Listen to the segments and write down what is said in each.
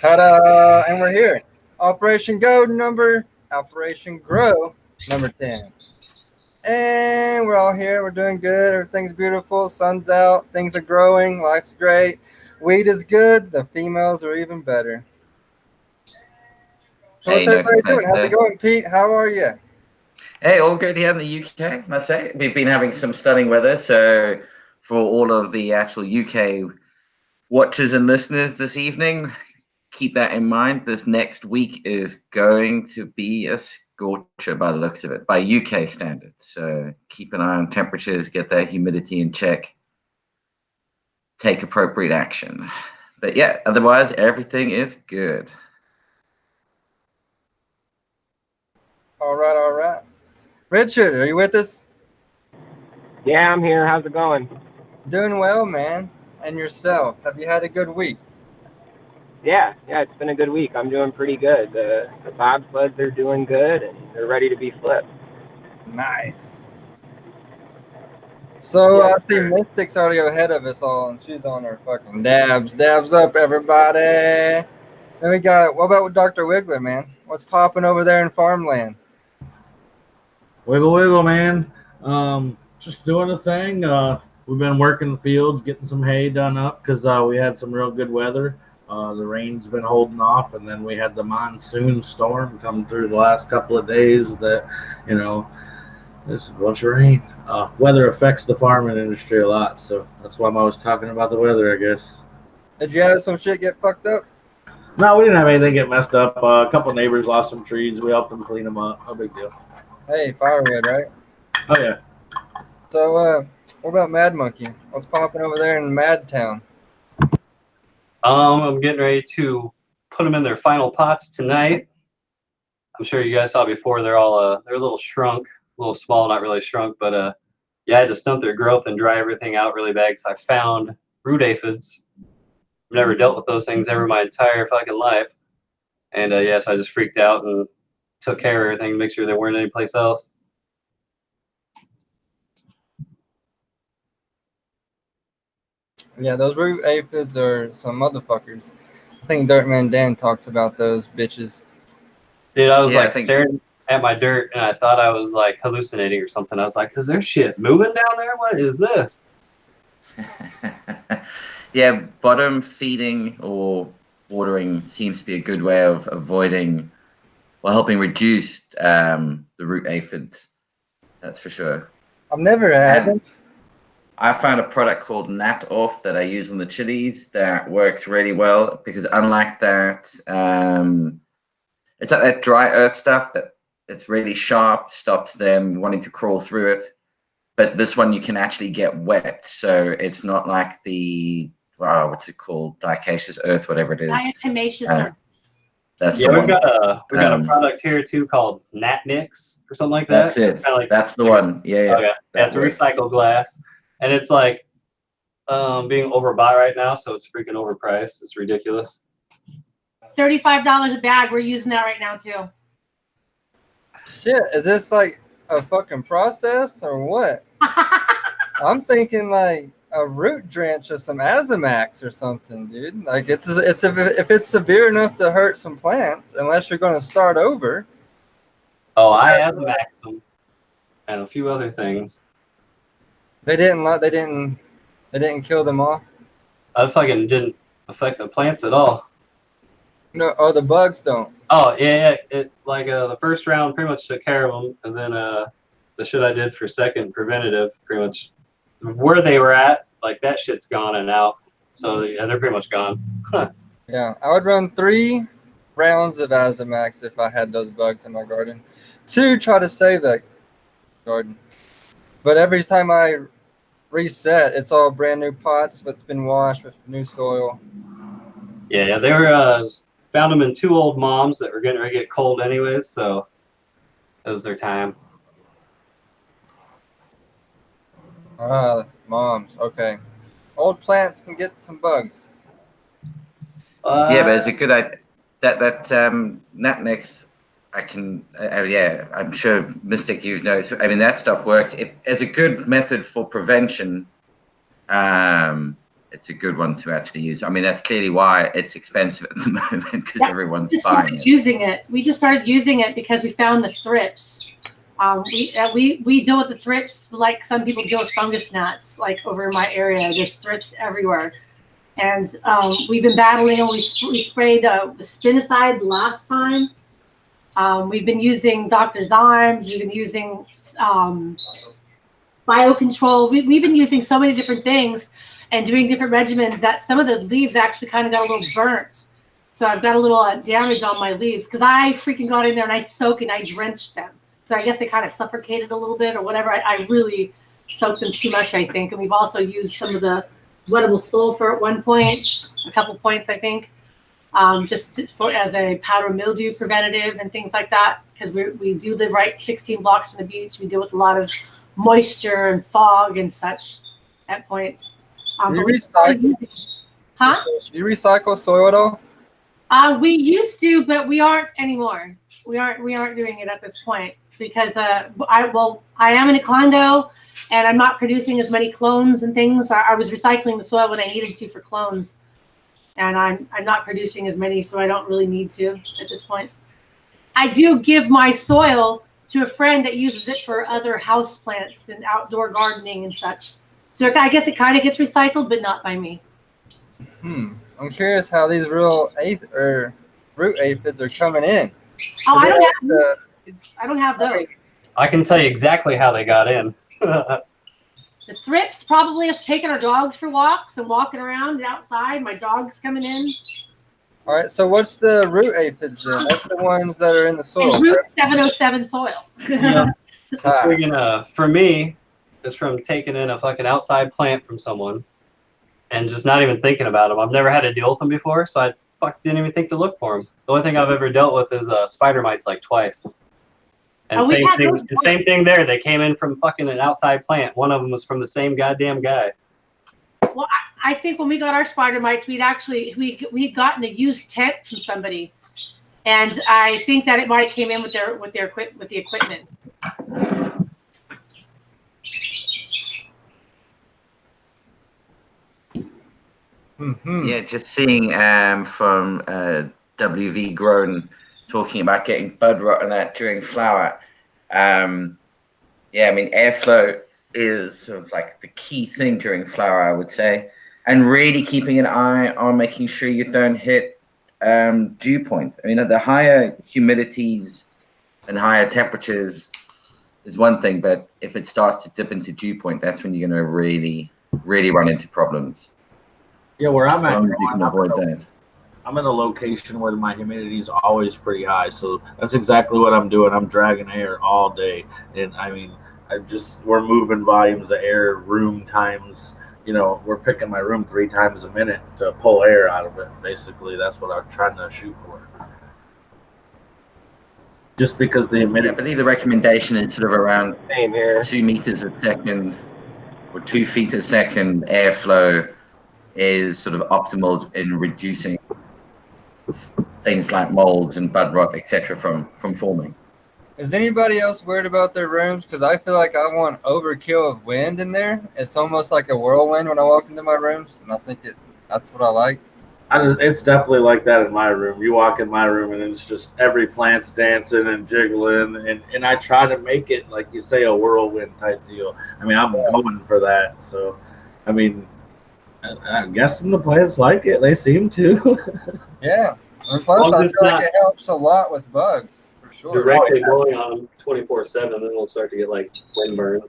Ta-da! And we're here. Operation Grow number 10. And we're all here. We're doing good. Everything's beautiful. Sun's out. Things are growing. Life's great. Weed is good. The females are even better. So what's Hey, no everybody doing? complaints How's it there. going, Pete? How are you? Hey, all good here in the UK, must say. We've been having some stunning weather, so for all of the actual UK watchers and listeners this evening, keep that in mind. This next week is going to be a scorcher by the looks of it, by UK standards. So keep an eye on temperatures, get that humidity in check, take appropriate action. But yeah, otherwise, everything is good. All right, all right. Richard, are you with us? Yeah, I'm here. How's it going? Doing well, man. And yourself? Have you had a good week? Yeah, it's been a good week. I'm doing pretty good. The bobsleds are doing good, and they're ready to be flipped. Nice. So Yeah, I see Mystic's already ahead of us all, and she's on her fucking dabs. Dabs up, everybody. Then we got, what about with Dr. Wiggler, man? What's popping over there in farmland? Wiggle, wiggle, man. Just doing a thing. We've been working the fields, getting some hay done up because we had some real good weather. The rain's been holding off, and then we had the monsoon storm come through the last couple of days that, there's a bunch of rain. Weather affects the farming industry a lot, so that's why I'm always talking about the weather, I guess. Did you have some shit get fucked up? No, we didn't have anything get messed up. A couple of neighbors lost some trees. We helped them clean them up. No big deal. Hey, firewood, right? Oh, yeah. So, what about Mad Monkey? What's popping over there in Mad Town? I'm getting ready to put them in their final pots tonight. I'm sure you guys saw before they're all they're a little shrunk, a little small, not really shrunk, but yeah, I had to stunt their growth and dry everything out really bad because I found root aphids. I've never dealt with those things ever my entire fucking life, and yeah, so I just freaked out and took care of everything to make sure they weren't anyplace else. Yeah, those root aphids are some motherfuckers. I think Dirtman Dan talks about those bitches. Dude, I was Yeah, I like think- staring at my dirt and I thought I was like hallucinating or something. I was like, is there shit moving down there? What is this? Yeah, bottom feeding or watering seems to be a good way of avoiding, well, helping reduce the root aphids. That's for sure. I've never had them. I found a product called Nat Off that I use on the chilies that works really well because unlike that, it's like that dry earth stuff that it's really sharp, stops them wanting to crawl through it. But this one you can actually get wet, so it's not like the what's it called, diatomaceous earth, whatever it is. Diatomaceous earth. That's Yeah, the we've one. got a product here too called Nat Nix or something like that. That's it. Like, that's the one. Yeah, yeah. Okay. Yeah, it's recycled glass, and it's like being overbought right now, so it's freaking overpriced. It's ridiculous. It's $35 a bag. We're using that right now too. Shit, is this like a fucking process or what? I'm thinking like a root drench or some Azamax or something, dude. Like if it's severe enough to hurt some plants, unless you're going to start over. Oh, I have the Maxim and a few other things. They didn't kill them all. I fucking didn't affect the plants at all. No, oh, the bugs don't. Oh yeah. It like the first round pretty much took care of them, and then the shit I did for second preventative pretty much where they were at, like that shit's gone and out. So yeah, they're pretty much gone. Yeah, I would run 3 rounds of Azamax if I had those bugs in my garden. 2, try to save that garden. But every time I reset, it's all brand new pots that's been washed with new soil. Yeah, they were found them in 2 old moms that were getting ready to get cold anyways, so it was their time. Moms, okay. Old plants can get some bugs. Yeah, but it's a good idea. That Natmix, I can, yeah, I'm sure Mystic you know. I mean, that stuff works. If as a good method for prevention, it's it's a good one to actually use. I mean, that's clearly why it's expensive at the moment, because everyone's just buying started it. using it. We just started using it because we found the thrips. We deal with the thrips like some people deal with fungus gnats. Like over in my area, there's thrips everywhere, and we've been battling them. We sprayed the spinoside last time. We've been using Dr. Zymes. We've been using biocontrol. We've been using so many different things and doing different regimens that some of the leaves actually kind of got a little burnt. So I've got a little damage on my leaves because I freaking got in there and I soaked and I drenched them. So I guess they kind of suffocated a little bit or whatever. I really soaked them too much, I think. And we've also used some of the wettable sulfur at one point, a couple points, I think, just as a powder mildew preventative and things like that. Because we do live right 16 blocks from the beach. We deal with a lot of moisture and fog and such at points. Do you recycle soil at all? We used to, but we aren't anymore. We aren't doing it at this point because I am in a condo and I'm not producing as many clones and things. I was recycling the soil when I needed to for clones, and I'm not producing as many, so I don't really need to at this point. I do give my soil to a friend that uses it for other house plants and outdoor gardening and such. So I guess it kind of gets recycled, but not by me. I'm curious how these real root aphids are coming in. Oh, I don't have those. I can tell you exactly how they got in. The thrips probably has taken our dogs for walks and walking around outside. My dog's coming in. All right, so what's the root aphids then? That's the ones that are in the soil. Root 707 soil. For me, it's from taking in a fucking outside plant from someone and just not even thinking about them. I've never had to deal with them before, so I didn't even think to look for them. The only thing I've ever dealt with is spider mites like twice. And same thing there. They came in from fucking an outside plant. One of them was from the same goddamn guy. Well, I think when we got our spider mites, we'd gotten a used tent from somebody, and I think that it might have came in with the equipment. Yeah, just seeing from WV Grown talking about getting bud rot and that during flower. Yeah, I mean, airflow is sort of like the key thing during flower, I would say, and really keeping an eye on making sure you don't hit dew point. I mean, the higher humidities and higher temperatures is one thing, but if it starts to dip into dew point, that's when you're going to really, really run into problems. Yeah, where I'm at, you can avoid that. I'm in a location where my humidity is always pretty high, so that's exactly what I'm doing. I'm dragging air all day, and I mean, we're moving volumes of air, room times. You know, we're picking my room 3 times a minute to pull air out of it. Basically, that's what I'm trying to shoot for. Just because the humidity. Yeah, I believe the recommendation is sort of around Same here. 2 meters a second or 2 feet a second airflow is sort of optimal in reducing things like molds and bud rot, etc., from forming. Is anybody else worried about their rooms? Because I feel like I want overkill of wind in there. It's almost like a whirlwind when I walk into my rooms, and I think that's what I like. It's definitely like that in my room. You walk in my room and it's just every plant's dancing and jiggling, and I try to make it, like you say, a whirlwind type deal. I mean, I'm going for that. So, I mean, I'm guessing the plants like it. They seem to. Yeah. And plus, I feel like it helps a lot with bugs, for sure. Directly blowing on them 24/7, then we'll start to get like wind burn.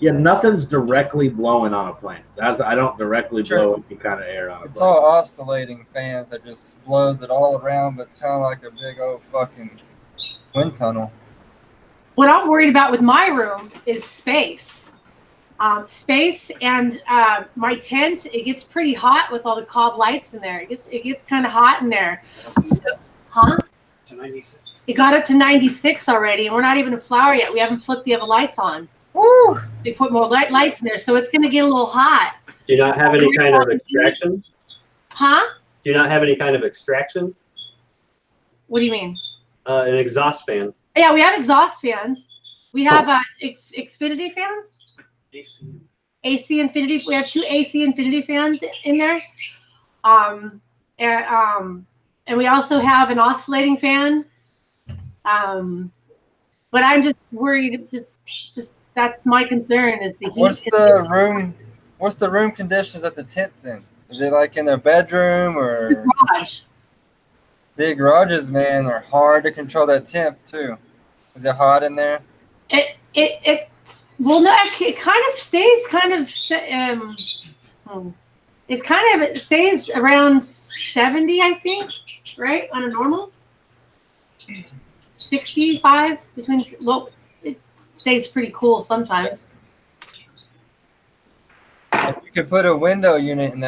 Yeah, nothing's directly blowing on a plant. I don't directly blow any kind of air on a plant. It's all oscillating fans that just blows it all around, but it's kind of like a big old fucking wind tunnel. What I'm worried about with my room is space. Space and my tent, it gets pretty hot with all the cob lights in there. It gets kind of hot in there. So, To 96. It got up to 96 already, and we're not even in flower yet. We haven't flipped the other lights on. Woo! They put more lights in there, so it's going to get a little hot. Do you not have any kind of extraction? Huh? Do you not have any kind of extraction? What do you mean? An exhaust fan. Yeah, we have exhaust fans. We have Xfinity fans. AC. AC Infinity. We have 2 AC Infinity fans in there. And we also have an oscillating fan. But I'm just worried. Just that's my concern is the heat. What's the room conditions that the tent's in? Is it like in their bedroom or the garage? The garages, man, are hard to control that temp too. Is it hot in there? Well, no, it kind of stays it stays around 70, I think, right, on a normal. 65 between. Well, it stays pretty cool sometimes. You could put a window unit in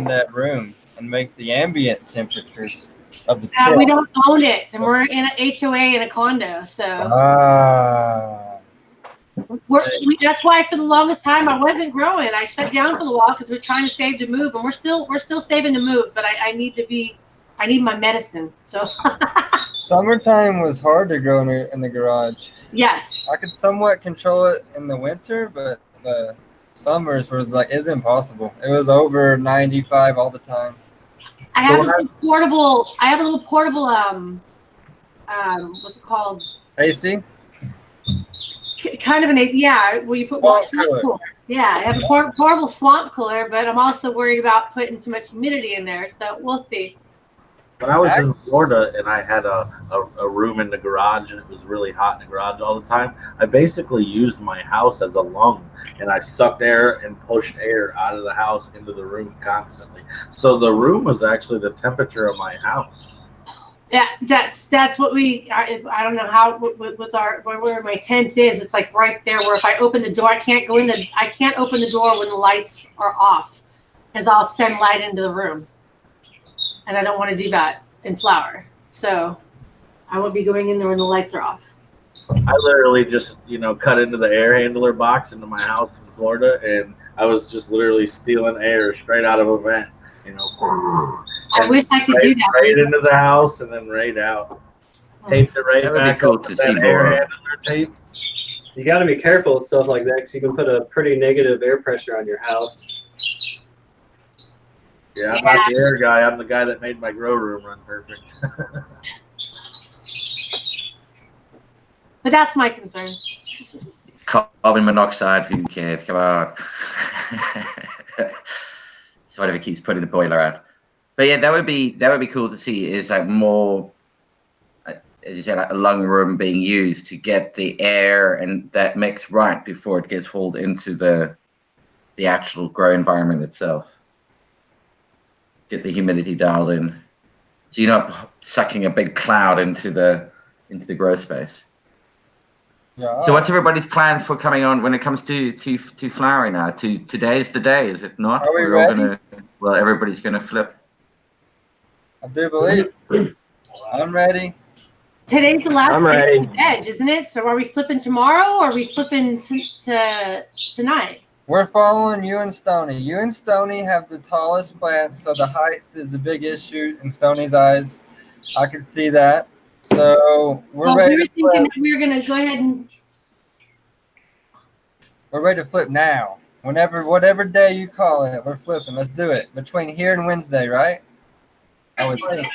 that room and make the ambient temperatures of the temp. We don't own it, and we're in an HOA in a condo, so. That's why for the longest time I wasn't growing. I shut down for a while because we're trying to save to move, and we're still saving to move. But I need my medicine. So. Summertime was hard to grow in the garage. Yes. I could somewhat control it in the winter, but the summers was like it's impossible. It was over 95 all the time. I have a little portable. What's it called? AC. Kind of an AC, yeah. Where you put swamp cooler. Yeah, I have a portable swamp cooler, but I'm also worried about putting too much humidity in there. So we'll see. When I was in Florida and I had a room in the garage and it was really hot in the garage all the time, I basically used my house as a lung and I sucked air and pushed air out of the house into the room constantly. So the room was actually the temperature of my house. Yeah, that's what I don't know how with our where my tent is. It's like right there where if I open the door, I can't open the door when the lights are off because I'll send light into the room. And I don't want to do that in flower. So I won't be going in there when the lights are off. I literally just, cut into the air handler box into my house in Florida, and I was just literally stealing air straight out of a vent, I wish I could do that. Right into the house and then right out. Taped it right That would back be cool up to with see that air more. handler tape. You got to be careful with stuff like that because you can put a pretty negative air pressure on your house. Yeah, I'm not the air guy. I'm the guy that made my grow room run perfect. But that's my concern. Carbon monoxide for you kids, come on. So whatever keeps putting the boiler out. But yeah, that would be cool to see. Is like more, as you said, like a lung room being used to get the air and that mix right before it gets hauled into the actual grow environment itself. Get the humidity dialed in, so you're not sucking a big cloud into the grow space. Yeah. So what's everybody's plans for coming on when it comes to flowering now? Today's the day, is it not? Are we ready? Everybody's gonna flip. I do believe. I'm ready. Today's the last I'm day ready. of the edge, isn't it? So are we flipping tomorrow or are we flipping to tonight? We're following you and Stoney. You and Stoney have the tallest plants, so the height is a big issue in Stoney's eyes. I can see that. So we're ready. We were to flip. thinking that we were going to go ahead and. We're ready to flip now. Whatever day you call it, we're flipping. Let's do it between here and Wednesday, right? I would think.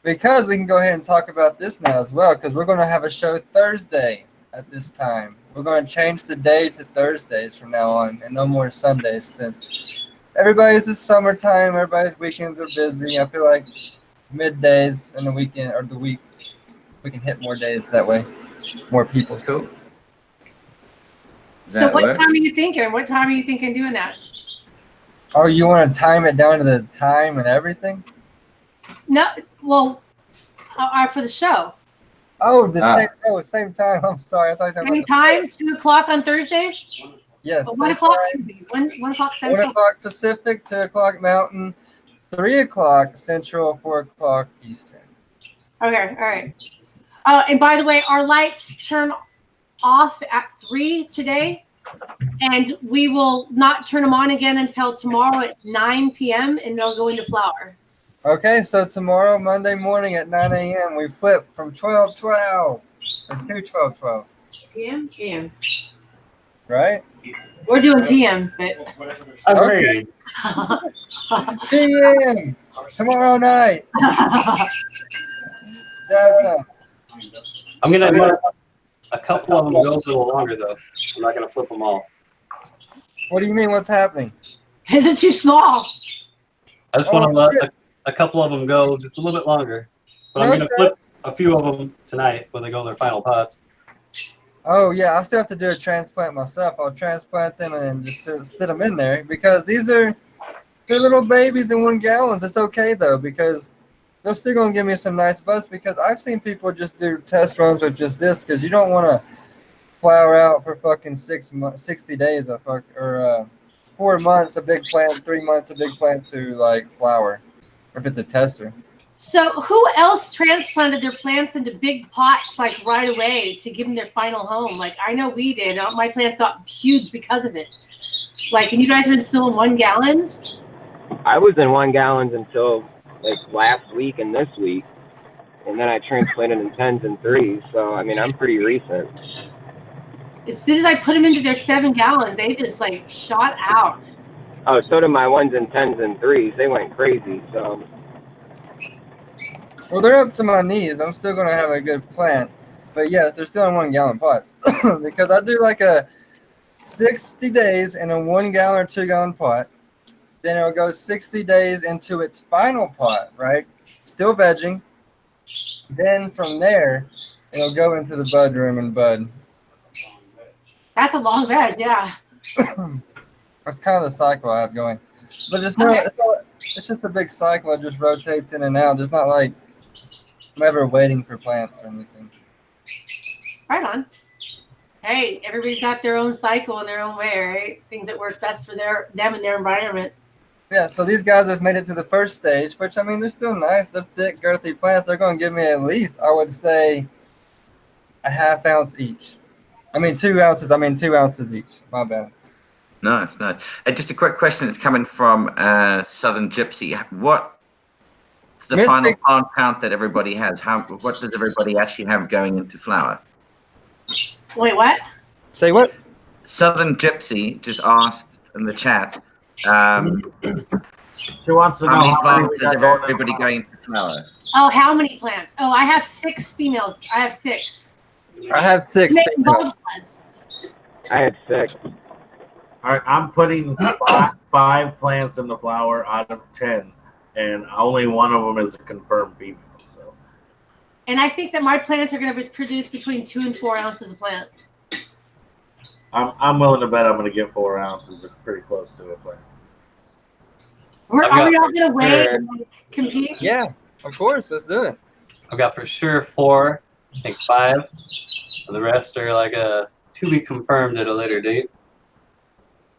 Because we can go ahead and talk about this now as well, because we're going to have a show Thursday at this time. We're going to change the day to Thursdays from now on, and no more Sundays since everybody's in summertime. Everybody's weekends are busy. I feel like middays and the weekend or the week, we can hit more days that way. More people. Cool. So what time are you thinking? What time are you thinking doing that? Oh, you want to time it down to the time and everything? No, well, for the show. Oh, same time. I'm sorry. I thought you were Same time, 2 o'clock on Thursdays? Yes. 1 o'clock? 1 o'clock Central? 1 o'clock Pacific, 2 o'clock Mountain, 3 o'clock Central, 4 o'clock Eastern. Okay, all right. And by the way, our lights turn off at 3 today, and we will not turn them on again until tomorrow at 9 p.m., and they'll go into flower. Okay, so tomorrow, Monday morning at 9 a.m., we flip from 12-12 to 2-12-12. PM. Right? We're doing PM, but Agreed. PM tomorrow night. Downtown. I'm gonna let a couple of them go a little longer though. I'm not gonna flip them all. What do you mean? What's happening? is it too small? I just want to let a couple of them go just a little bit longer. But I'm No, gonna sir. flip a few of them tonight when they go in their final pots. Oh yeah, I still have to do a transplant myself. I'll transplant them and just sit them in there because they're little babies in 1 gallons. It's okay though because they're still gonna give me some nice buds because I've seen people just do test runs with just this because you don't want to flower out for fucking 60 days or 4 months a big plant, 3 months a big plant to like flower if it's a tester. So who else transplanted their plants into big pots like right away to give them their final home? Like I know we did. My plants got huge because of it. Like, and you guys are still in 1 gallons? I was in 1 gallons until like last week and this week, and then I transplanted in 10s and 3s. So I mean, I'm pretty recent. As soon as I put them into their 7 gallons, they just like shot out. Oh, so did my 1s and 10s and 3s. They went crazy. So. Well, they're up to my knees. I'm still gonna have a good plant, but yes, they're still in 1 gallon pots because I do like a 60 days in a 1 gallon or 2 gallon pot. Then it'll go 60 days into its final pot, right? Still vegging. Then from there, it'll go into the bud room and bud. That's a long veg, yeah. That's kind of the cycle I have going. But it's just a big cycle. It just rotates in and out. There's not like I'm ever waiting for plants or anything. Right on. Hey, everybody's got their own cycle in their own way, right? Things that work best for them and their environment. Yeah, so these guys have made it to the first stage, which, I mean, they're still nice. They're thick, girthy plants. They're going to give me at least, I would say, a ½ ounce each. 2 ounces. 2 ounces each. My bad. Nice. Just a quick question that's coming from Southern Gypsy. What's the final plant count that everybody has? What does everybody actually have going into flower? Wait, what? Say what? Southern Gypsy just asked in the chat. She wants to know how many how plants is everybody going into flower? Oh, how many plants? Oh, I have 6 females. I have 6. I have 6 Jamaican females. Bobsleds. I had 6. All right, I'm putting 5 plants in the flower out of 10, and only one of them is a confirmed female. So. And I think that my plants are going to produce between 2 and 4 ounces a plant. I'm willing to bet I'm going to get 4 ounces. It's pretty close to a plant. Are we all going to weigh and compete? Yeah, of course. Let's do it. I've got for sure 4, I think 5. And the rest are like to be confirmed at a later date.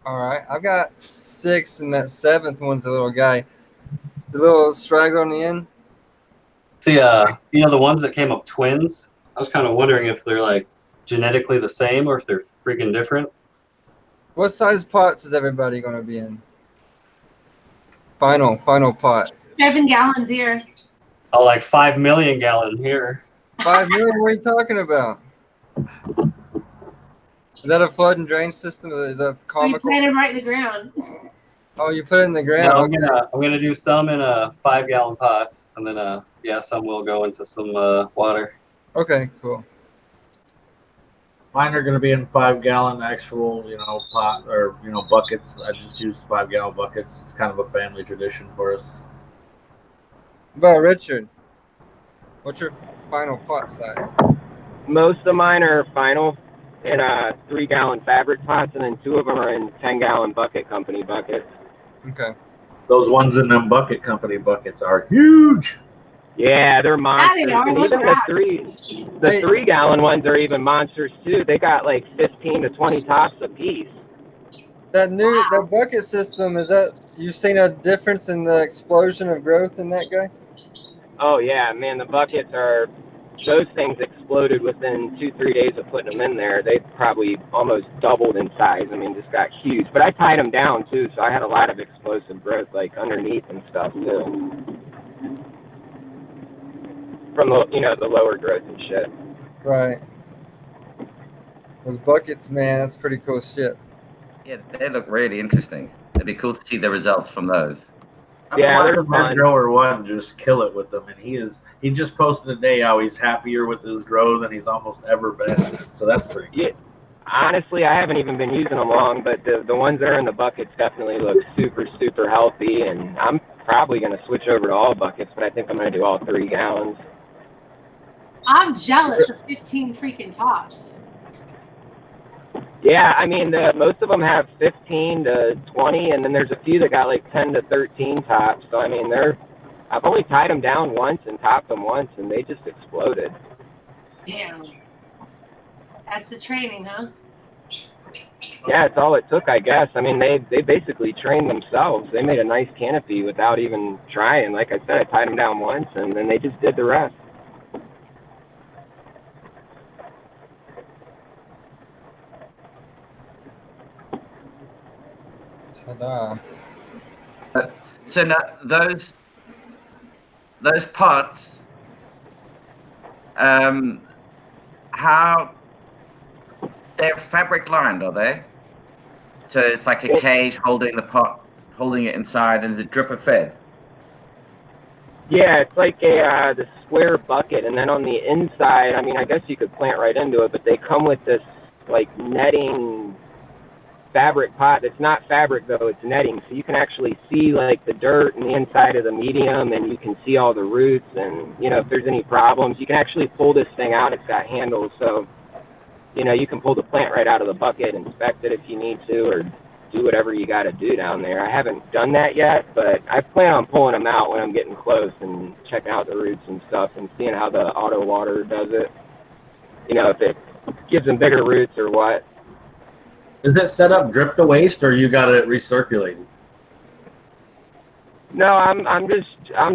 All right. I've got 6, and that 7th one's a little guy. The little straggler on the end. See, the ones that came up twins, I was kind of wondering if they're like genetically the same or if they're freaking different. What size pots is everybody going to be in? Final pot. 7 gallons here. Oh, like 5 million gallon here. 5 million? What are you talking about? Is that a flood and drain system? Is that comical? You plant them right in the ground. Oh, you put it in the ground. No, I'm gonna do some in 5 gallon pots, and then some will go into some water. Okay, cool. Mine are going to be in 5 gallon actual, pot or buckets. I just use 5 gallon buckets. It's kind of a family tradition for us. Well, Richard, what's your final pot size? Most of mine are final in 3 gallon fabric pots, and then 2 of them are in 10 gallon bucket company buckets. Okay. Those ones in them bucket company buckets are huge. Yeah, they're monsters. Yeah, they are. And Those even are the 3 gallon ones are even monsters too. They got like 15 to 20 tops a piece. That bucket system, you've seen a difference in the explosion of growth in that guy? Oh yeah, man, those things exploded within 2-3 days of putting them in there. They probably almost doubled in size. Just got huge. But I tied them down too, so I had a lot of explosive growth like underneath and stuff too. From the lower growth and shit. Right. Those buckets, man, that's pretty cool shit. Yeah, they look really interesting. It'd be cool to see the results from those. Yeah, they're the fun. Med Grower One just kill it with them, and he just posted today how he's happier with his grow than he's almost ever been. So that's pretty cool. Yeah, honestly, I haven't even been using them long, but the ones that are in the buckets definitely look super, super healthy, and I'm probably going to switch over to all buckets, but I think I'm going to do all 3 gallons. I'm jealous of 15 freaking tops. Yeah, I mean, most of them have 15 to 20, and then there's a few that got like 10 to 13 tops. So, I mean, I've only tied them down once and topped them once, and they just exploded. Damn. That's the training, huh? Yeah, it's all it took, I guess. I mean, they basically trained themselves. They made a nice canopy without even trying. Like I said, I tied them down once, and then they just did the rest. Ta-da. So now those pots, how they're fabric lined, are they? So it's like a cage holding the pot, holding it inside, and is it dripper fed? Yeah, it's like the square bucket, and then on the inside, I mean, I guess you could plant right into it, but they come with this like netting fabric pot. It's not fabric though, it's netting, so you can actually see like the dirt and the inside of the medium, and you can see all the roots, and you know, if there's any problems, you can actually pull this thing out. It's got handles, so you know, you can pull the plant right out of the bucket, inspect it if you need to, or do whatever you got to do down there. I haven't done that yet, but I plan on pulling them out when I'm getting close and checking out the roots and stuff and seeing how the auto water does it. You know, if it gives them bigger roots or what. Is it set up drip to waste, or you got it recirculated? No, I'm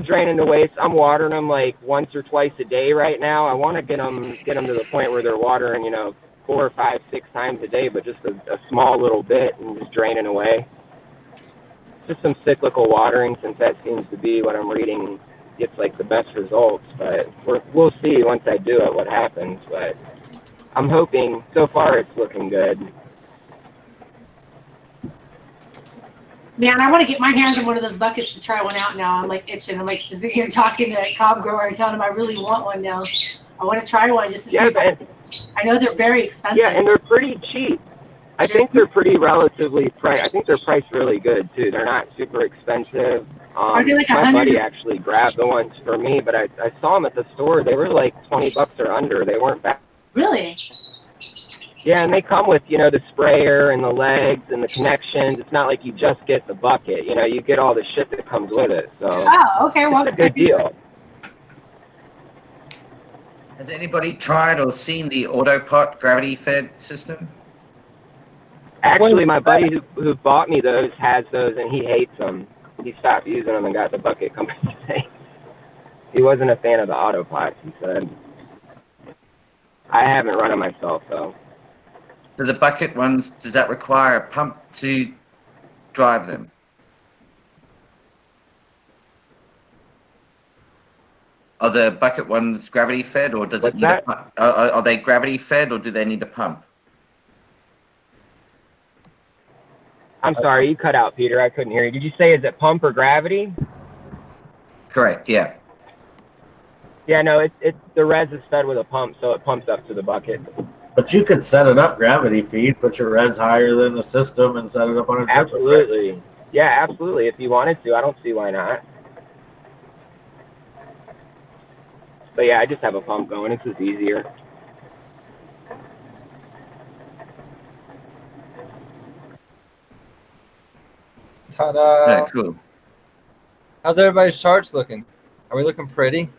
draining the waste. I'm watering them like once or twice a day right now. I want to get them to the point where they're watering, you know, 4 or 5, 6 times a day, but just a small little bit and just draining away. Just some cyclical watering, since that seems to be what I'm reading gets like the best results. But we'll see once I do it what happens. But I'm hoping. So far, it's looking good. Man, I want to get my hands on one of those buckets to try one out now. I'm like itching. I'm like sitting here talking to Cobb Grower and telling him I really want one now. I want to try one just to see. I know they're very expensive. Yeah, and they're pretty cheap. I think they're pretty relatively priced. I think they're priced really good too. They're not super expensive. Are they like my buddy actually grabbed the ones for me, but I saw them at the store. They were like $20 or under. They weren't bad. Really? Yeah, and they come with, you know, the sprayer and the legs and the connections. It's not like you just get the bucket. You know, you get all the shit that comes with it. So oh, okay. Well, it's a good deal. Has anybody tried or seen the Autopot gravity-fed system? Actually, my buddy who bought me those has those, and he hates them. He stopped using them and got the bucket company thing. He wasn't a fan of the Autopots, he said. I haven't run them myself, though. Do the bucket ones, does that require a pump to drive them? Are the bucket ones gravity fed, or does it need a pump? Are they gravity fed, or do they need a pump? I'm sorry, you cut out, Peter. I couldn't hear you. Did you say is it pump or gravity? Correct. Yeah. Yeah, no, it's the res is fed with a pump, so it pumps up to the bucket. But you could set it up gravity feed, put your res higher than the system, and set it up on a dripper. Absolutely. Yeah, absolutely. If you wanted to, I don't see why not. But yeah, I just have a pump going. It's just easier. Ta-da! Yeah, cool. How's everybody's charts looking? Are we looking pretty?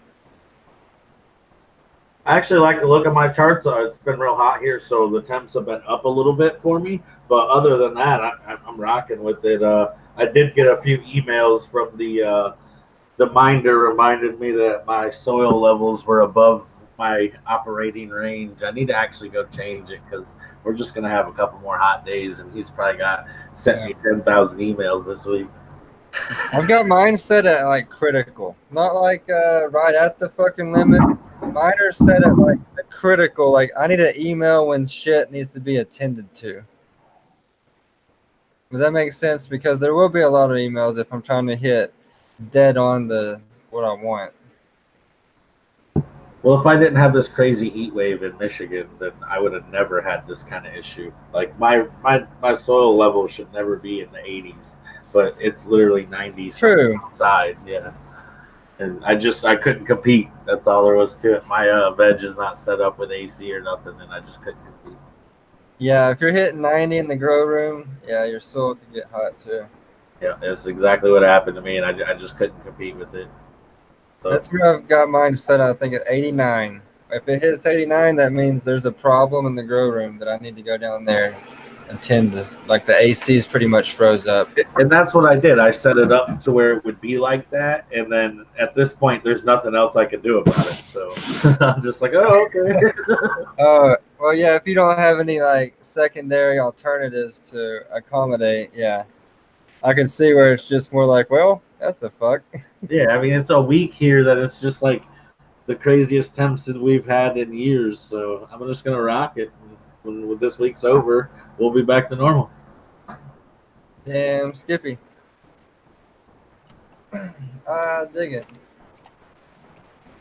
I actually like to look at my charts. It's been real hot here, so the temps have been up a little bit for me. But other than that, I'm rocking with it. I did get a few emails from the minder reminded me that my soil levels were above my operating range. I need to actually go change it because we're just going to have a couple more hot days, and he's probably sent me 10,000 emails this week. I've got mine set at like critical, not like right at the fucking limit. Mine are set at like the critical. Like I need an email when shit needs to be attended to. Does that make sense? Because there will be a lot of emails if I'm trying to hit dead on what I want. Well, if I didn't have this crazy heat wave in Michigan, then I would have never had this kind of issue. Like my soil level should never be in the 80s, but it's literally 90s True. outside. Yeah, and I couldn't compete. That's all there was to it. My veg is not set up with AC or nothing, and I just couldn't compete. Yeah, if you're hitting 90 in the grow room, yeah, your soil can get hot too. Yeah, that's exactly what happened to me, and I just couldn't compete with it. So, That's where I've got mine set, I think, at 89. If it hits 89, that means there's a problem in the grow room that I need to go down there and tend to, like the AC is pretty much froze up. and that's what I did. I set it up to where it would be like that, and then at this point, there's nothing else I can do about it. So I'm just like, oh, okay. Well, yeah, if you don't have any like secondary alternatives to accommodate, yeah, I can see where it's just more like, well, that's a fuck. Yeah, I mean, it's a week here that it's just like the craziest temps that we've had in years. So I'm just gonna rock it. When this week's over, we'll be back to normal. Damn, Skippy. I dig it.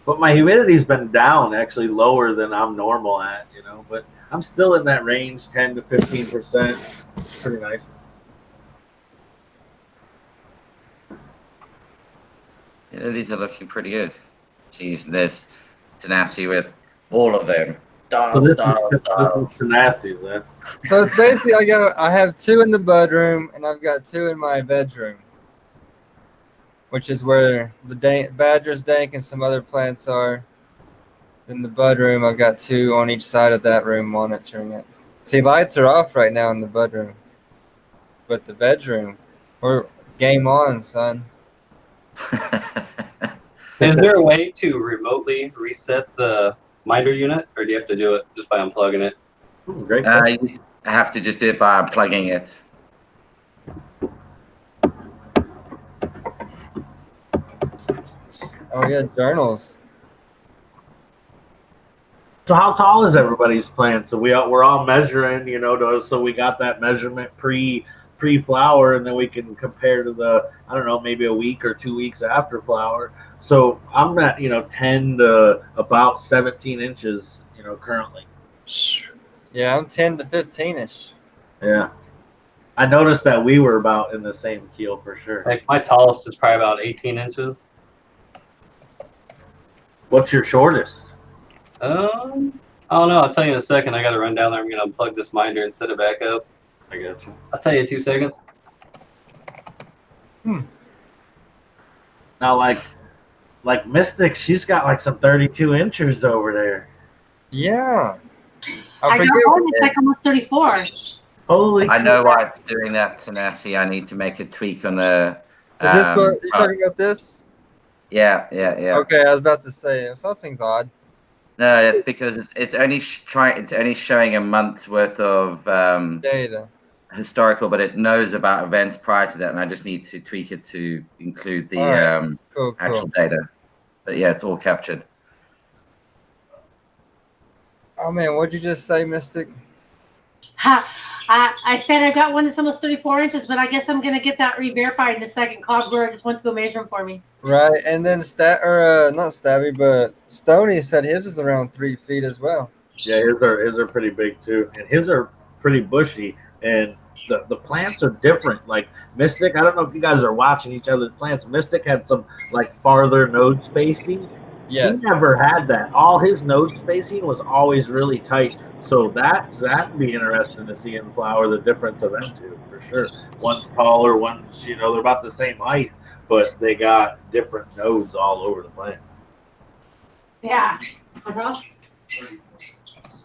But my humidity's been down, actually lower than I'm normal at, you know. But I'm still in that range, 10 to 15%. It's pretty nice. You know, these are looking pretty good. Jeez, there's tenacity with all of them. So this is Tenaci's, huh? So it's basically, I have 2 in the bud room and I've got 2 in my bedroom, which is where the BadgersDank and some other plants are. In the bud room, I've got 2 on each side of that room monitoring it. See, lights are off right now in the bud room, but the bedroom, we're game on, son. Is there a way to remotely reset the minder unit, or do you have to do it just by unplugging it? Great. You have to just do it by unplugging it. Oh yeah, journals. So how tall is everybody's plant? So we're all measuring, you know, so we got that measurement pre-flower, and then we can compare to the, I don't know, maybe a week or 2 weeks after flower. So I'm at, 10 to about 17 inches, currently. Yeah, I'm 10 to 15-ish. Yeah. I noticed that we were about in the same keel for sure. Like my tallest is probably about 18 inches. What's your shortest? I don't know. I'll tell you in a second. I got to run down there. I'm going to unplug this minder and set it back up. I got you. I'll tell you in 2 seconds. Now, like Mystic, she's got like some 32 inches over there. Yeah. I got one that's like almost 34. Holy I know why it's doing that, Tenacity. I need to make a tweak on the... Is this what you're talking about this? Yeah. Okay, I was about to say, something's odd. No, it's because it's only showing a month's worth of data. Historical, but it knows about events prior to that, and I just need to tweak it to include the Cool. actual data. But yeah, it's all captured. Oh man, what'd you just say, Mystic? I said I got one that's almost 34 inches, but I guess I'm gonna get that re-verified in a second. Cogsware just went to go measure them for me. Right, and then not Stabby, but Stoney said his was around 3 feet as well. Yeah, his are pretty big too, and his are pretty bushy. And the plants are different. Like Mystic, I don't know if you guys are watching each other's plants. Mystic had some like farther node spacing. Yes. He never had that. All his node spacing was always really tight. So that'd be interesting to see in flower, the difference of them two for sure. One's taller, one's they're about the same height, but they got different nodes all over the plant. Yeah.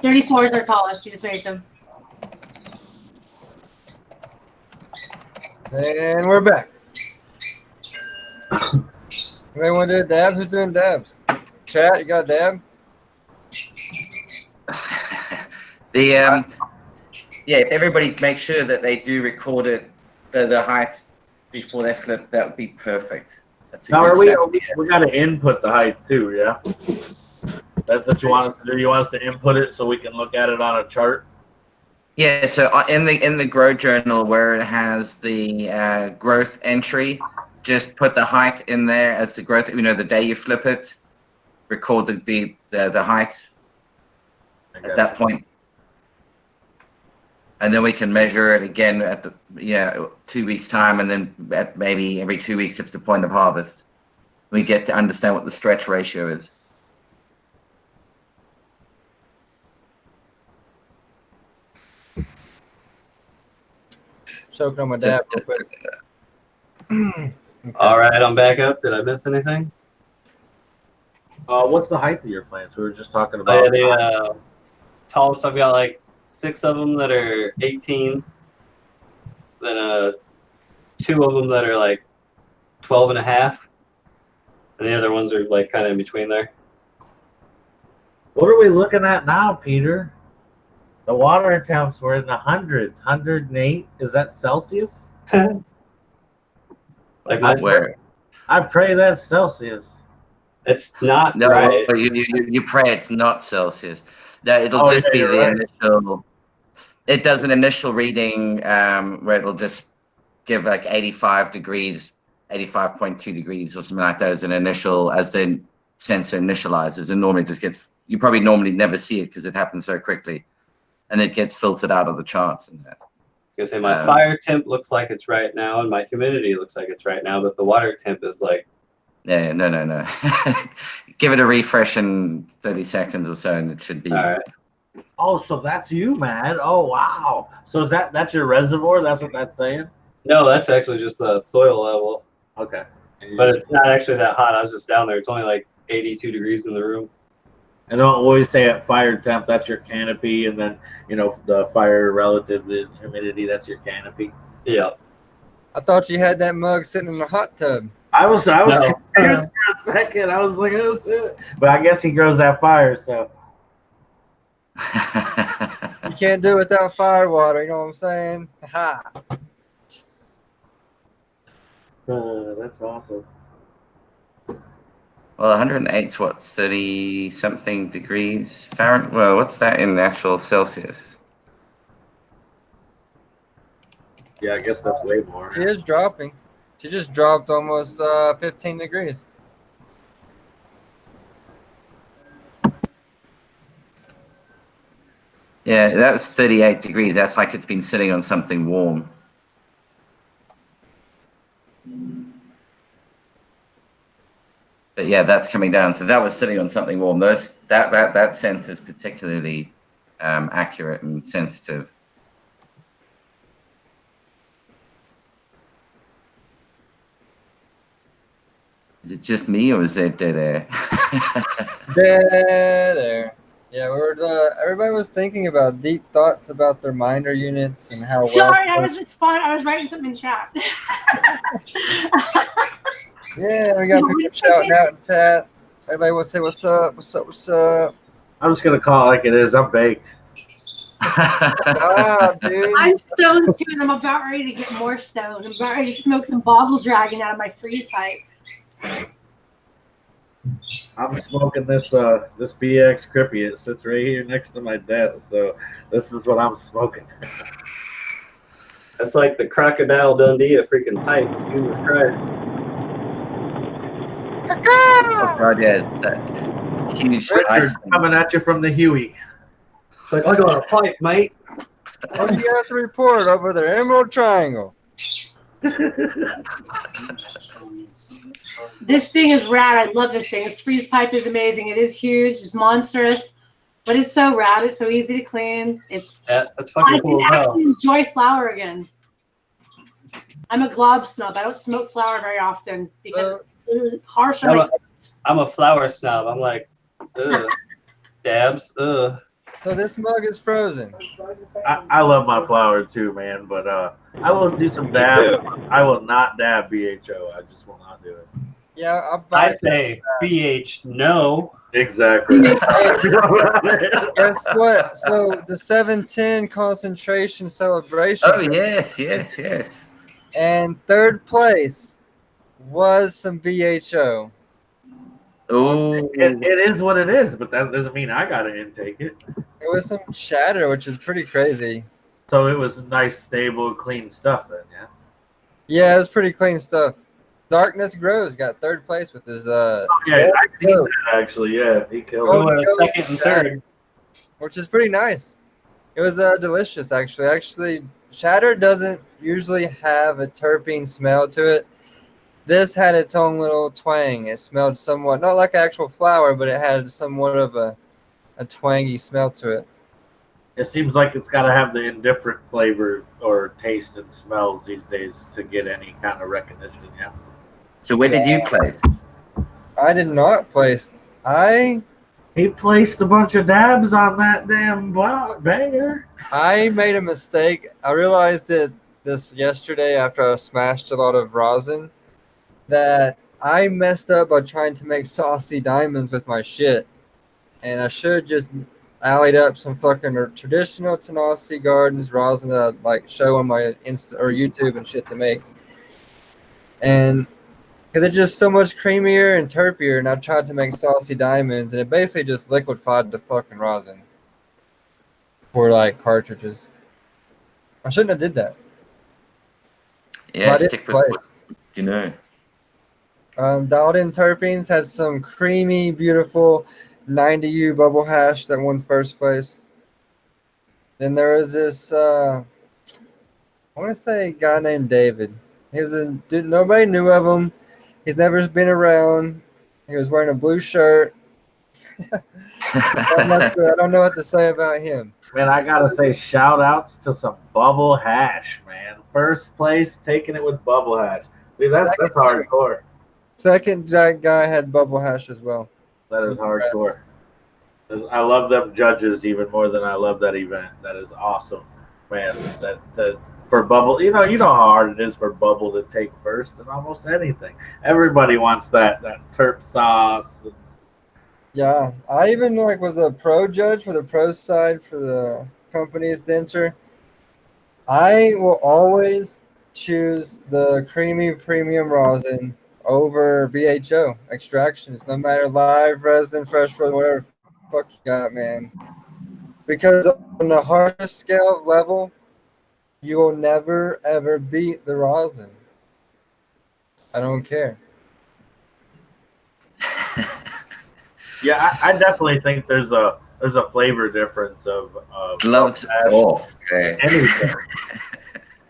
34 is our tallest. You just made them. And we're back. Anybody want to do a dab? Who's doing dabs? Chat, you got a dab? If everybody makes sure that they do record it, the height before they flip, that would be perfect. That's a good step. We got to input the height too, yeah? That's what you want us to do? You want us to input it so we can look at it on a chart? Yeah, so in the grow journal where it has the growth entry, just put the height in there as the growth. The day you flip it, record the height at that point, and then we can measure it again at the 2 weeks time, and then at maybe every 2 weeks if it's the point of harvest. We get to understand what the stretch ratio is. Choking on my dab real quick. Okay. All right, I'm back up. Did I miss anything? What's the height of your plants? We were just talking about. The tallest I've got like 6 of them that are 18. Then 2 of them that are like 12 and a half. And the other ones are like kind of in between there. What are we looking at now, Peter? The water temps were in the hundreds, 108. Is that Celsius? Like my Where? I pray that's Celsius. It's not No, right. but you pray it's not Celsius. No, it'll Oh, just yeah, be you're the right. initial. It does an initial reading where it'll just give like 85 degrees, 85.2 degrees or something like that as an initial, as the sensor initializes. And normally it just gets, you probably normally never see it because it happens so quickly. And it gets filtered out of the charts and that. I was gonna say my fire temp looks like it's right now, and my humidity looks like it's right now, but the water temp is like. Yeah, no. Give it a refresh in 30 seconds or so, and it should be. All right. Oh, so that's you, man. Oh, wow. So that's your reservoir? That's what that's saying? No, that's actually just the soil level. Okay. But it's not actually that hot. I was just down there. It's only like 82 degrees in the room. And don't always say at fire temp, that's your canopy, and then, the fire relative to humidity, that's your canopy. Yeah. I thought you had that mug sitting in the hot tub. I was No. confused for a second. I was like, oh, shit. But I guess he grows that fire, so. You can't do it without fire water, you know what I'm saying? Ha! That's awesome. Well, 108 is what, 30 something degrees Fahrenheit? Well, what's that in actual Celsius? Yeah, I guess that's way more. She is dropping. She just dropped almost 15 degrees. Yeah, that was 38 degrees. That's like it's been sitting on something warm. But yeah, that's coming down. So that was sitting on something warm. That sense is particularly accurate and sensitive. Is it just me, or is there dead air? Dead air. Yeah, everybody was thinking about deep thoughts about their miner units and how. Sorry, I was writing something in chat. Yeah, we got people shouting out in chat. Everybody will say, "What's up? What's up? What's up?" I'm just gonna call it like it is. I'm baked. Ah, dude. I'm stoned too, and I'm about ready to get more stoned. I'm about ready to smoke some boggle dragon out of my freeze pipe. I'm smoking this BX Crippy. It sits right here next to my desk, so this is what I'm smoking. That's like the Crocodile Dundee of freaking pipes. Jesus Christ. Oh God, yeah, it's that huge ice. Coming at you from the Huey. Like, I got a pipe, mate. What do you have to report over there? Emerald Triangle. This thing is rad. I love this thing. This freeze pipe is amazing. It is huge. It's monstrous, but it's so rad. It's so easy to clean. That's fucking I cool. can actually enjoy flower again. I'm a glob snub. I don't smoke flower very often because it's harsh on my I'm a flower snob. I'm like, ugh. Dabs, ugh. So this mug is frozen. I love my flower too, man, but I will do some dabs. I will not dab BHO. I just will not do it. Yeah, I say BH no. Exactly. Guess what? So the 710 concentration celebration. Oh yes. And third place was some BHO. Oh, it is what it is, but that doesn't mean I gotta intake it. It was some chatter, which is pretty crazy. So it was nice, stable, clean stuff then, yeah? Yeah, it's pretty clean stuff. Darkness Grows got third place with his Yeah, I seen that actually. Yeah, he killed Who it. Golden was Goat second and third? which is pretty nice. It was delicious, actually. Actually, Shatter doesn't usually have a terpene smell to it. This had its own little twang. It smelled somewhat, not like actual flower, but it had somewhat of a twangy smell to it. It seems like it's got to have the indifferent flavor or taste and smells these days to get any kind of recognition, yeah? So where did you place? I did not place. He placed a bunch of dabs on that damn banger. I made a mistake. I realized that this yesterday after I smashed a lot of rosin that I messed up by trying to make saucy diamonds with my shit. And I should just allied up some fucking traditional Tanasi Gardens rosin that I'd like show on my Insta or YouTube and shit to make. And because it's just so much creamier and terpier, and I tried to make saucy diamonds, and it basically just liquefied the fucking rosin for like cartridges. I shouldn't have did that. Yeah, But I stick did with place. what you know. Dialed in terpenes had some creamy, beautiful 90U bubble hash that won first place. Then there was this, I want to say a guy named David. He was nobody knew of him. He's never been around. He was wearing a blue shirt. I don't know what to say about him. Man, I gotta say shout outs to some bubble hash, man. First place taking it with bubble hash. Dude, that's hardcore. Second guy had bubble hash as well. That is hardcore. I love them judges even more than I love that event. That is awesome, man. That for bubble, you know how hard it is for bubble to take first in almost anything. Everybody wants that terp sauce. Yeah, I even was a pro judge for the pro side for the companies to enter. I will always choose the creamy premium rosin over BHO extractions, no matter live resin, fresh resin, whatever the fuck you got, man. Because on the hardest scale of level, you will never ever beat the rosin. I don't care. Yeah, I definitely think there's a flavor difference of Gloves off. Okay. Anything.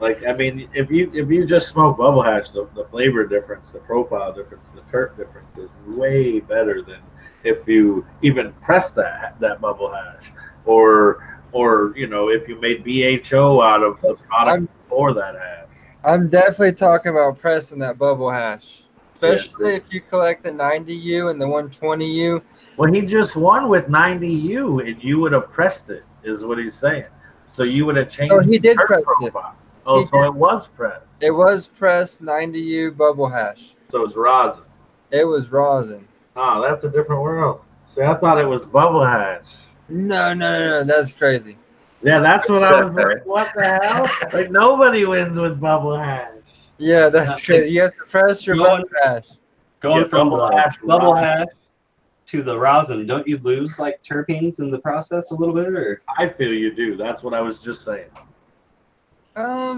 Like, I mean, if you just smoke bubble hash, the flavor difference, the profile difference, the terp difference is way better than if you even press that bubble hash, or if you made BHO out of the product before that hash. I'm definitely talking about pressing that bubble hash, especially if you collect the 90U and the 120U. Well, he just won with 90U, and you would have pressed it, is what he's saying. So you would have changed. Oh, he did press profile. It. Oh, so it was pressed. It was pressed 90U bubble hash. So it's rosin. It was rosin. Oh, that's a different world. See, I thought it was bubble hash. No, that's crazy. Yeah, that's what I was like, what the hell? Like, nobody wins with bubble hash. Yeah, that's crazy. You have to press your bubble hash. Going from bubble hash to the rosin, don't you lose like terpenes in the process a little bit? Or I feel you do. That's what I was just saying. No,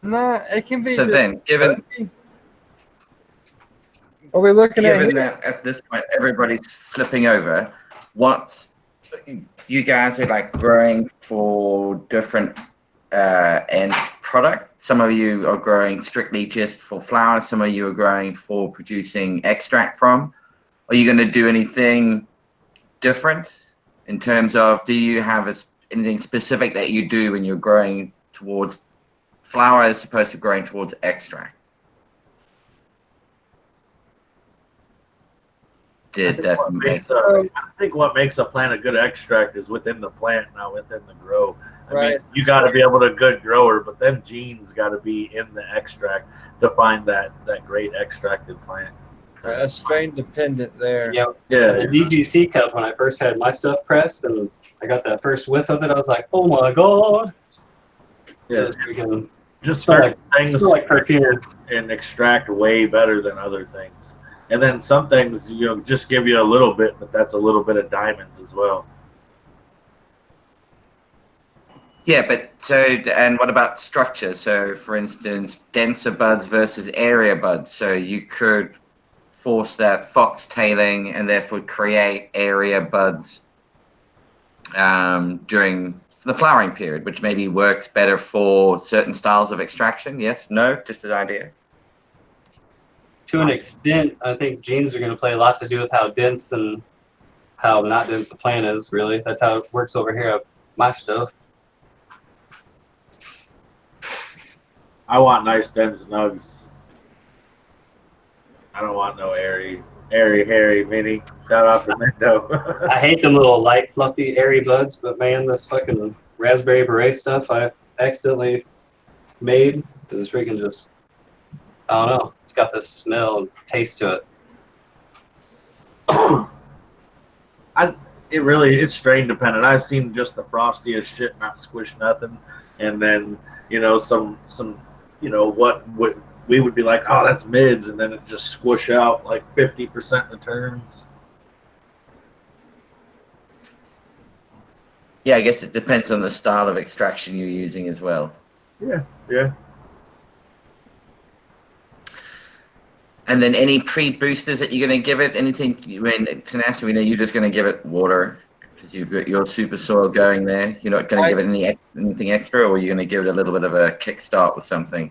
it can be. So then, given are we looking at? Given that at this point everybody's flipping over, what you guys are like growing for different end product. Some of you are growing strictly just for flower. Some of you are growing for producing extract from. Are you going to do anything different in terms of, do you have anything specific that you do when you're growing towards flower as opposed to growing towards extract? I think what makes a plant a good extract is within the plant, not within the grow. I mean, you got to be able to good grower, but them genes got to be in the extract to find that great extracted plant. That's strain dependent there. Yeah. The DGC cup, when I first had my stuff pressed and I got that first whiff of it, I was like, oh my god. Yeah. Just certain things like perfume and extract way better than other things. And then some things, just give you a little bit, but that's a little bit of diamonds as well. Yeah, but so, and what about structure? So, for instance, denser buds versus area buds. So you could force that foxtailing and therefore create area buds during the flowering period, which maybe works better for certain styles of extraction. Yes, no, just an idea. To an extent, I think genes are going to play a lot to do with how dense and how not dense the plant is, really. That's how it works over here at my stuff. I want nice dense nugs. I don't want no airy, hairy mini. Shout out to Mendo. I hate them little light, fluffy, airy buds, but man, this fucking raspberry beret stuff I accidentally made is freaking just, I don't know. It's got this smell and taste to it. It's strain dependent. I've seen just the frostiest shit not squish nothing, and then some what we would be like, oh, that's mids, and then it just squish out like 50% returns. Yeah, I guess it depends on the style of extraction you're using as well. Yeah. And then any pre-boosters that you're going to give it? Anything? I mean, tenacity, we know you're just going to give it water because you've got your super soil going there. You're not going to give it anything extra, or you're going to give it a little bit of a kickstart with something?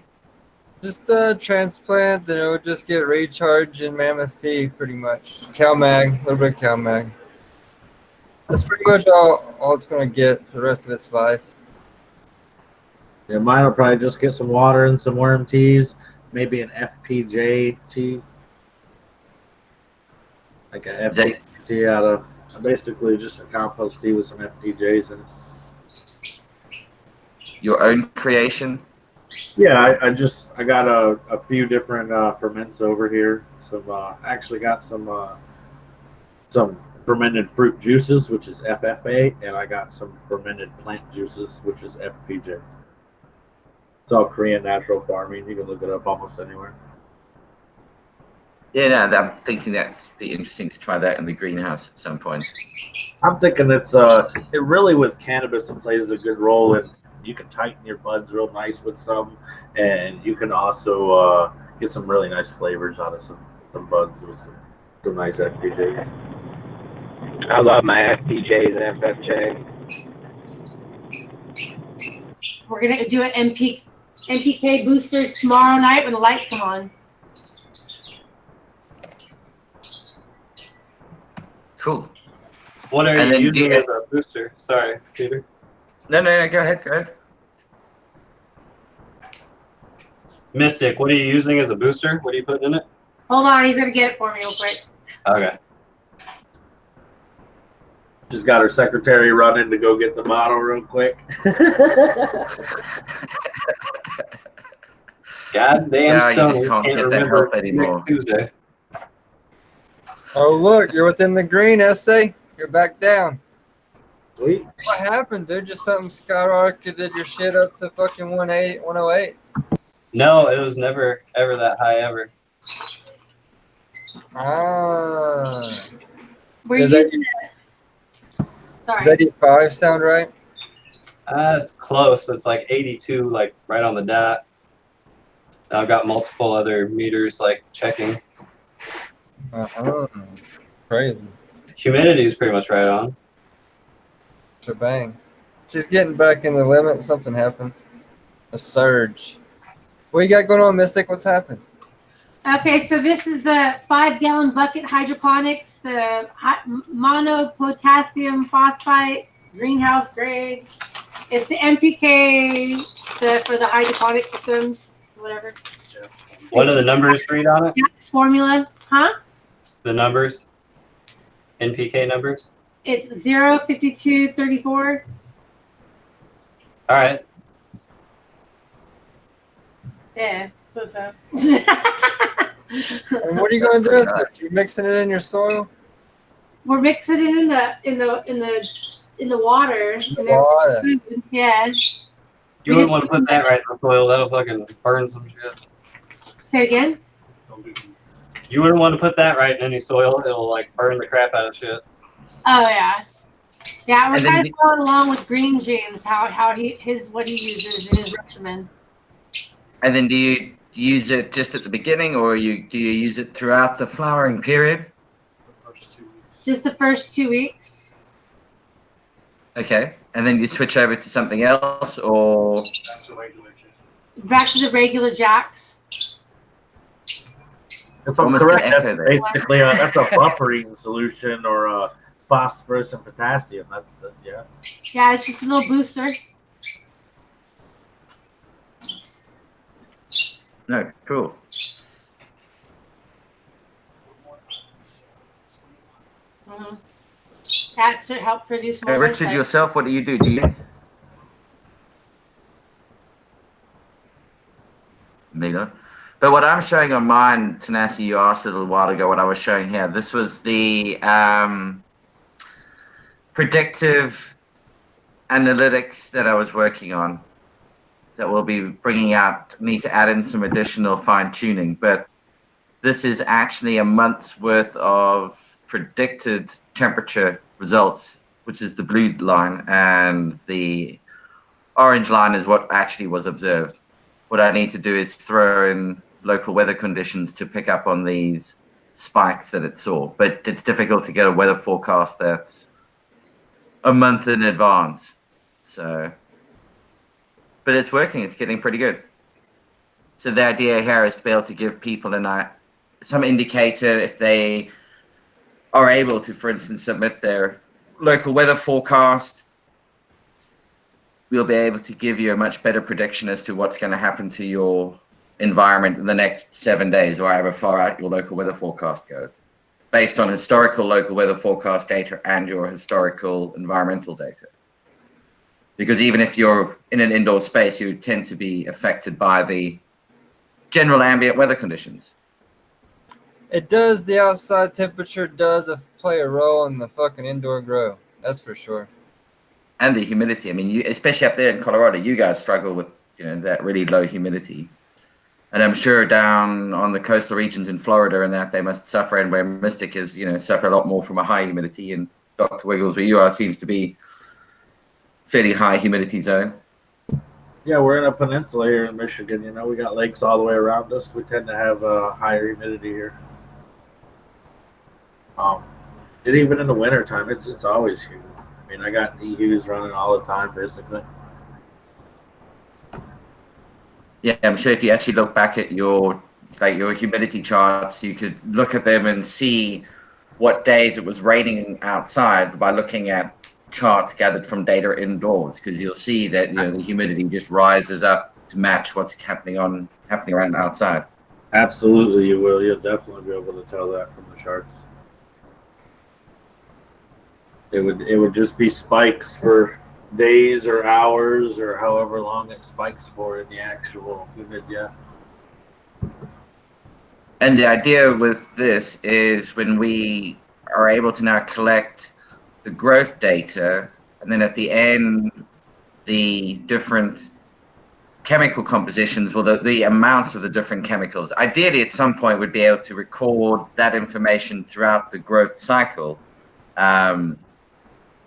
Just a transplant, and it would just get recharged in Mammoth P, pretty much. CalMag, a little bit of CalMag. That's pretty much all it's going to get for the rest of its life. Yeah, mine will probably just get some water and some worm teas. Maybe an FPJ tea. Like an FPJ tea out of basically just a compost tea with some FPJs in it. Your own creation? Yeah, I got a few different ferments over here. Actually got some fermented fruit juices, which is FFA, and I got some fermented plant juices, which is FPJ. It's all Korean natural farming. You can look it up almost anywhere. Yeah, no, I'm thinking that'd be interesting to try that in the greenhouse at some point. I'm thinking it really with cannabis it plays a good role in. You can tighten your buds real nice with some, and you can also get some really nice flavors out of some buds with some nice FPJs. I love my FPJs and FFJ. We're gonna do an NPK booster tomorrow night when the lights come on. Cool. What are you using as a booster? Sorry, Peter. No, go ahead. Mystic, what are you using as a booster? What are you putting in it? Hold on, he's gonna get it for me real quick. Okay. Just got her secretary running to go get the bottle real quick. Goddamn you just can't get that help anymore. Tuesday. Oh, look, you're within the green, Essay. You're back down. Sweet. What happened, dude? Just something skyrocketed your shit up to fucking 108. No, it was never, ever that high ever. Ah. We're Does using it. Does Sorry. 85 sound right? It's close. It's like 82, like right on the dot. I've got multiple other meters like checking. Crazy. Humidity is pretty much right on. Shebang. She's getting back in the limit. Something happened. A surge. What you got going on, Mystic? What's happened? Okay, so this is the 5-gallon bucket hydroponics, the mono potassium phosphite greenhouse grade. It's the NPK for the hydroponic systems, whatever. What do the numbers read on it? Yeah, it's formula, huh? The numbers? NPK numbers? It's 05234. All right. Yeah, that's what it says. And what are you going to do with this? You're mixing it in your soil? We're mixing it in the water. Water. Yeah. You wouldn't want to put that right in the soil. That'll fucking burn some shit. Say again? You wouldn't want to put that right in any soil. It'll like burn the crap out of shit. Oh yeah. Yeah, we're And then kind the- of going along with Green James, what he uses in his regimen. And then do you use it just at the beginning, or do you use it throughout the flowering period? The first 2 weeks. Just the first 2 weeks. Okay, and then you switch over to something else, or Back to regular gin. Back to the regular Jacks. If I'm Almost an correct, echo that's there. basically that's a buffering solution or a phosphorus and potassium. That's the, yeah. Yeah, it's just a little booster. no? Cool. Mm-hmm. That should help produce more. Richard, lymphocytes. yourself, what do you do? Do you? Neither. But what I'm showing on mine, Tanasi, you asked a little while ago what I was showing here. This was the predictive analytics that I was working on that we'll be bringing out. Need to add in some additional fine tuning, but this is actually a month's worth of predicted temperature results, which is the blue line, and the orange line is what actually was observed. What I need to do is throw in local weather conditions to pick up on these spikes that it saw, but it's difficult to get a weather forecast that's a month in advance. So, but it's working. It's getting pretty good. So the idea here is to be able to give people some indicator if they are able to, for instance, submit their local weather forecast. We'll be able to give you a much better prediction as to what's going to happen to your environment in the next 7 days, or however far out your local weather forecast goes, based on historical local weather forecast data and your historical environmental data. Because even if you're in an indoor space, you tend to be affected by the general ambient weather conditions. It does. The outside temperature does play a role in the fucking indoor grow. That's for sure. And the humidity. I mean, especially up there in Colorado, you guys struggle with that really low humidity. And I'm sure down on the coastal regions in Florida and that they must suffer, and where Mystic is, suffer a lot more from a high humidity. And Dr. Wiggles, where you are, seems to be fairly high humidity zone. Yeah, we're in a peninsula here in Michigan. We got lakes all the way around us. We tend to have higher humidity here. And even in the wintertime, it's always humid. I mean, I got EUs running all the time, basically. Yeah, I'm sure if you actually look back at your humidity charts, you could look at them and see what days it was raining outside by looking at charts gathered from data indoors, because you'll see that the humidity just rises up to match what's happening around outside. Absolutely, you will. You'll definitely be able to tell that from the charts. It would just be spikes for days or hours or however long it spikes for in the actual humid, yeah. And the idea with this is when we are able to now collect the growth data, and then at the end, the different chemical compositions, well, the amounts of the different chemicals. Ideally, at some point, we'd be able to record that information throughout the growth cycle.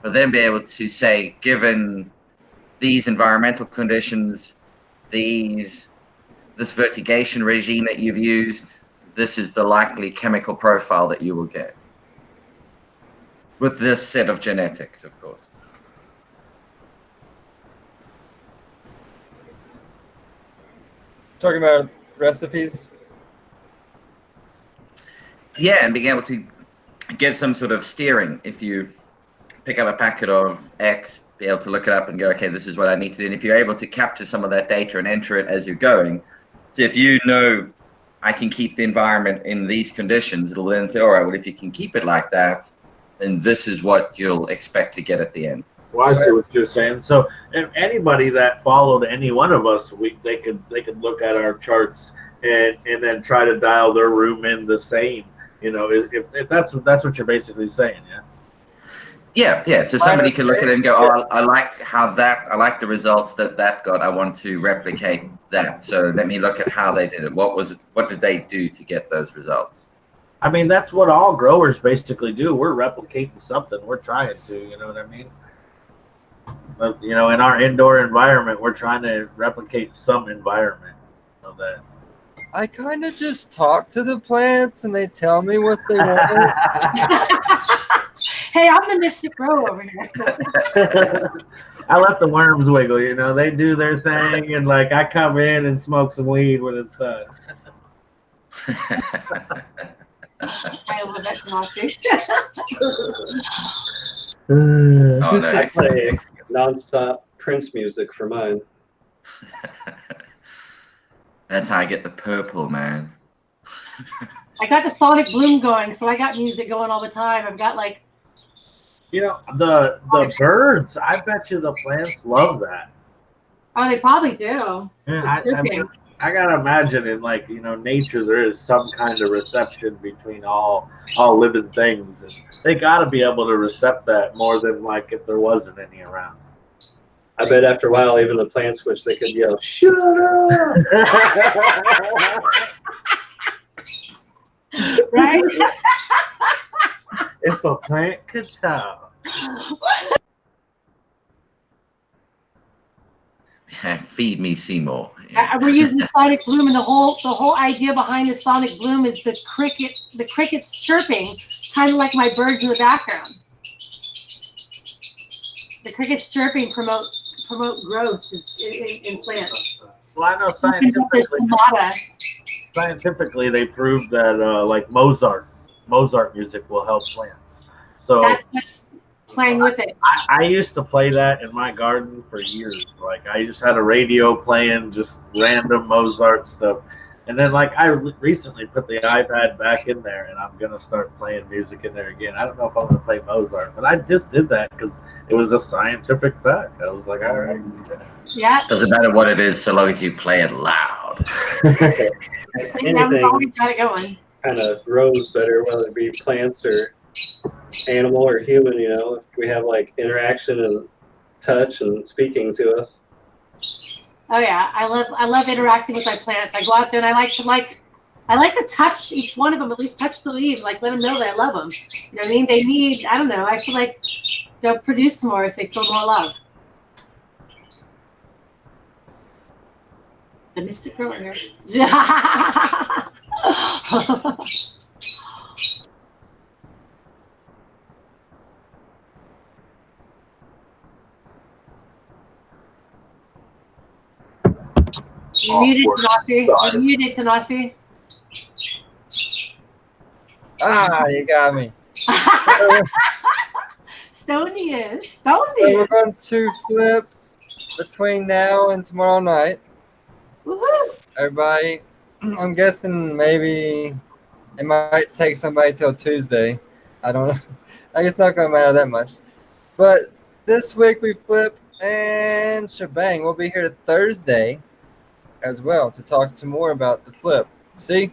But then be able to say, given these environmental conditions, this vertigation regime that you've used, this is the likely chemical profile that you will get. With this set of genetics, of course. Talking about recipes? Yeah, and being able to give some sort of steering. If you pick up a packet of X, be able to look it up and go, okay, this is what I need to do. And if you're able to capture some of that data and enter it as you're going, so if you know I can keep the environment in these conditions, it'll then say, all right, well, if you can keep it like that, then this is what you'll expect to get at the end. Well, I see what you're saying. So, if anybody that followed any one of us, they could look at our charts and then try to dial their room in the same. If that's what you're basically saying, yeah. Yeah. So somebody could look at it and go, oh, I like the results that got. I want to replicate that. So let me look at how they did it. What did they do to get those results? I mean, that's what all growers basically do. We're replicating something. We're trying to, you know what I mean? But, you know, in our indoor environment, we're trying to replicate some environment. You know, that. I kind of just talk to the plants and they tell me what they want. Hey, I'm the mystic grower over here. I let the worms wiggle, you know. They do their thing, and like I come in and smoke some weed when it's done. I love that Nazi. Oh no, I play excellent. nonstop Prince music for mine. That's how I get the purple, man. I got the sonic bloom going, so I got music going all the time. I've got like, You know, the birds. I bet you the plants love that. oh, they probably do. Yeah, I mean, I gotta imagine in like, you know, nature there is some kind of reception between all living things, and they gotta be able to recept that more than like if there wasn't any around. I bet after a while, even the plants wish they could yell, "Shut up!" Right? If a plant could tell. Feed me, Seymour. Yeah. We're using sonic bloom, and the whole idea behind the sonic bloom is the crickets chirping, kind of like my birds in the background. The crickets chirping promote growth in plants. Well, I know scientifically they proved that like Mozart music will help plants. So that's what's playing with it. I used to play that in my garden for years. Like I just had a radio playing just random Mozart stuff. And then like I recently put the iPad back in there and I'm going to start playing music in there again. I don't know if I'm going to play Mozart, but I just did that because it was a scientific fact. I was like, all right. Yeah. Doesn't matter what it is so long as you play it loud. Anything always got it going. kind of grows better, whether it be plants or animal or human, you know, if we have like interaction and touch and speaking to us. Oh yeah, I love interacting with my plants. I go out there and I like to touch each one of them, at least touch the leaves, like let them know that I love them. You know what I mean? They need, I don't know, I feel like they'll produce more if they feel more love. The mystic girl here. You muted, Tanasi. You muted, Tanasi. Ah, you got me. Stony is. So Stony. we're going to flip between now and tomorrow night. Woohoo. Everybody, I'm guessing maybe it might take somebody till Tuesday. I don't know. I guess it's not going to matter that much. But this week we flip and shebang. We'll be here Thursday as well to talk some more about the flip. See?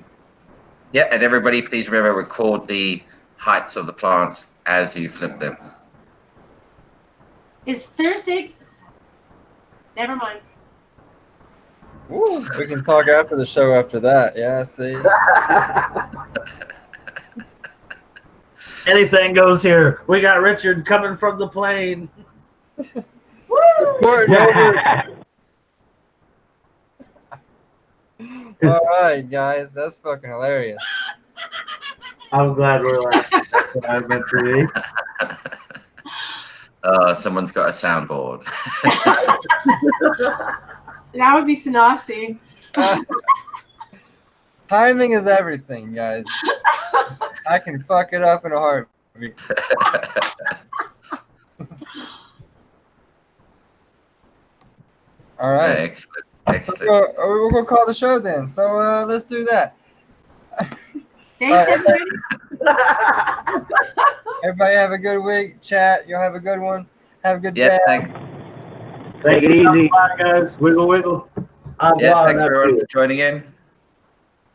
Yeah, and everybody please remember record the heights of the plants as you flip them. Is Thursday? Never mind. Ooh, we can talk after the show after that. Yeah, see? Anything goes here. We got Richard coming from the plane. All right, guys. That's fucking hilarious. I'm glad we're laughing. That's what I meant to be. Someone's got a soundboard. That would be Tanasi. Timing is everything, guys. I can fuck it up in a heartbeat. All right. Excellent. Excellent. We're going to call the show then. So let's do that. Everybody have a good week. Chat, you'll have a good one. Have a good day. Thanks. Take it easy. Bye, guys. Wiggle, wiggle. Thanks everyone for joining in.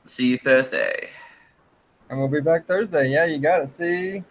See you Thursday. And we'll be back Thursday. Yeah, you got it. See?